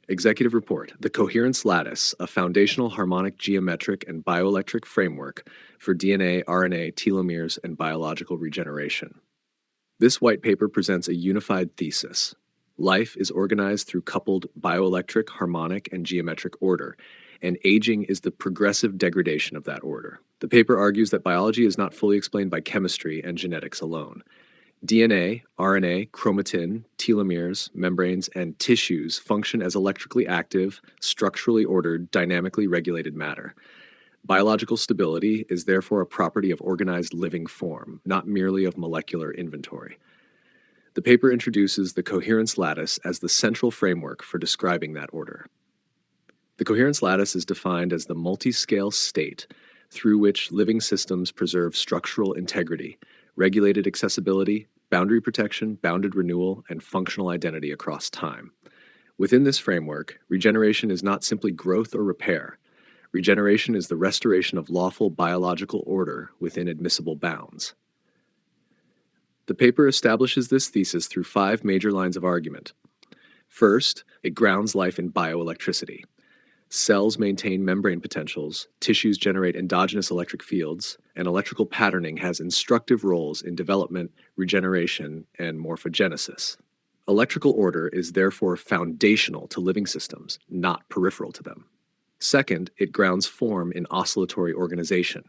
Executive Report: The Coherence Lattice, a foundational harmonic geometric and bioelectric framework for DNA, RNA, telomeres, and biological regeneration. This white paper presents a unified thesis. Life is organized through coupled bioelectric, harmonic, and geometric order, and aging is the progressive degradation of that order. The paper argues that biology is not fully explained by chemistry and genetics alone. DNA, RNA, chromatin, telomeres, membranes, and tissues function as electrically active, structurally ordered, dynamically regulated matter. Biological stability is therefore a property of organized living form, not merely of molecular inventory. The paper introduces the coherence lattice as the central framework for describing that order. The coherence lattice is defined as the multiscale state through which living systems preserve structural integrity, regulated accessibility, boundary protection, bounded renewal, and functional identity across time. Within this framework, regeneration is not simply growth or repair. Regeneration is the restoration of lawful biological order within admissible bounds. The paper establishes this thesis through 5 major lines of argument. First, it grounds life in bioelectricity. Cells maintain membrane potentials, tissues generate endogenous electric fields, and electrical patterning has instructive roles in development, regeneration, and morphogenesis. Electrical order is therefore foundational to living systems, not peripheral to them. Second, it grounds form in oscillatory organization.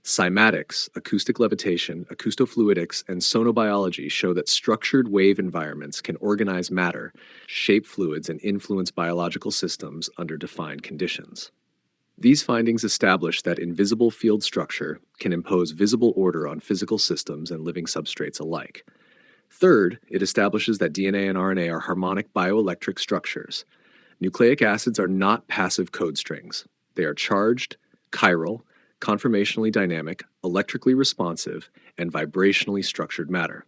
Cymatics, acoustic levitation, acoustofluidics, and sonobiology show that structured wave environments can organize matter, shape fluids, and influence biological systems under defined conditions. These findings establish that invisible field structure can impose visible order on physical systems and living substrates alike. Third, it establishes that DNA and RNA are harmonic bioelectric structures. Nucleic acids are not passive code strings. They are charged, chiral, conformationally dynamic, electrically responsive, and vibrationally structured matter.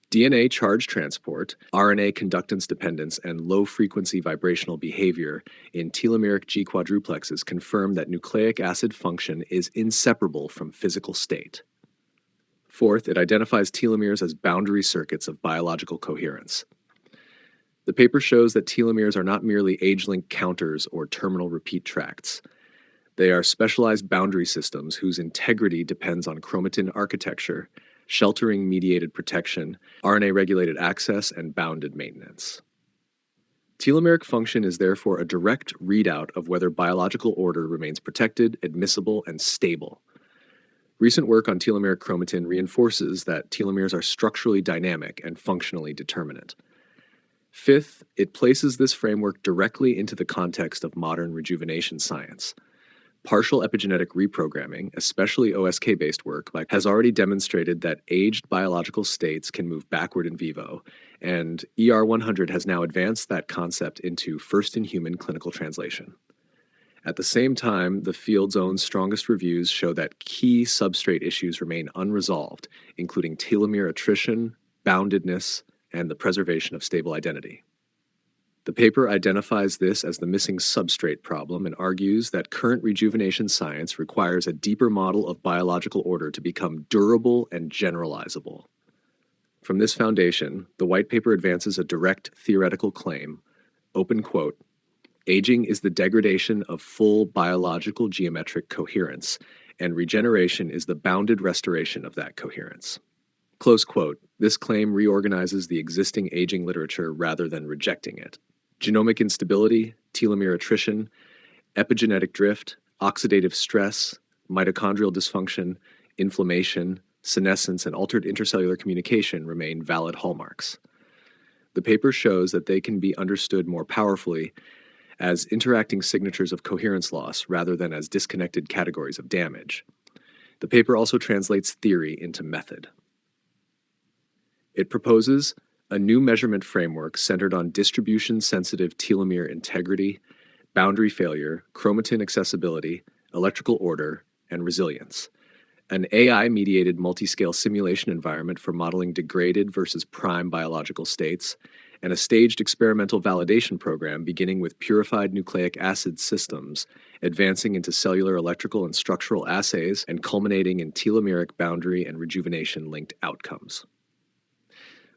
DNA charge transport, RNA conductance dependence, and low-frequency vibrational behavior in telomeric G quadruplexes confirm that nucleic acid function is inseparable from physical state. Fourth, it identifies telomeres as boundary circuits of biological coherence. The paper shows that telomeres are not merely age-linked counters or terminal repeat tracts. They are specialized boundary systems whose integrity depends on chromatin architecture, sheltering-mediated protection, RNA-regulated access, and bounded maintenance. Telomeric function is therefore a direct readout of whether biological order remains protected, admissible, and stable. Recent work on telomeric chromatin reinforces that telomeres are structurally dynamic and functionally determinate. Fifth, it places this framework directly into the context of modern rejuvenation science. Partial epigenetic reprogramming, especially OSK-based work, has already demonstrated that aged biological states can move backward in vivo, and ER100 has now advanced that concept into first-in-human clinical translation. At the same time, the field's own strongest reviews show that key substrate issues remain unresolved, including telomere attrition, boundedness, and the preservation of stable identity. The paper identifies this as the missing substrate problem and argues that current rejuvenation science requires a deeper model of biological order to become durable and generalizable. From this foundation, the white paper advances a direct theoretical claim, open quote, "Aging is the degradation of full biological geometric coherence, and regeneration is the bounded restoration of that coherence." Close quote. This claim reorganizes the existing aging literature rather than rejecting it. Genomic instability, telomere attrition, epigenetic drift, oxidative stress, mitochondrial dysfunction, inflammation, senescence, and altered intercellular communication remain valid hallmarks. The paper shows that they can be understood more powerfully as interacting signatures of coherence loss rather than as disconnected categories of damage. The paper also translates theory into method. It proposes a new measurement framework centered on distribution-sensitive telomere integrity, boundary failure, chromatin accessibility, electrical order, and resilience. An AI-mediated multiscale simulation environment for modeling degraded versus prime biological states, and a staged experimental validation program beginning with purified nucleic acid systems, advancing into cellular electrical and structural assays, and culminating in telomeric boundary and rejuvenation-linked outcomes.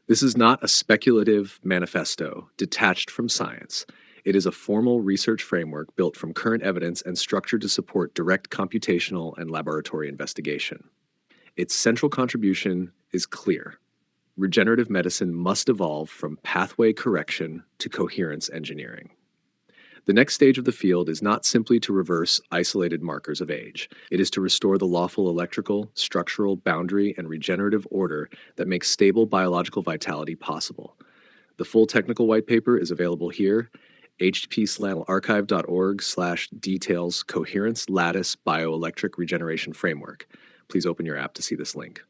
This is not a speculative manifesto detached from science. It is a formal research framework built from current evidence and structured to support direct computational and laboratory investigation. Its central contribution is clear. Regenerative medicine must evolve from pathway correction to coherence engineering. The next stage of the field is not simply to reverse isolated markers of age. It is to restore the lawful electrical, structural, boundary, and regenerative order that makes stable biological vitality possible. The full technical white paper is available here, hpslanarchive.org/details coherence lattice bioelectric regeneration framework. Please open your app to see this link.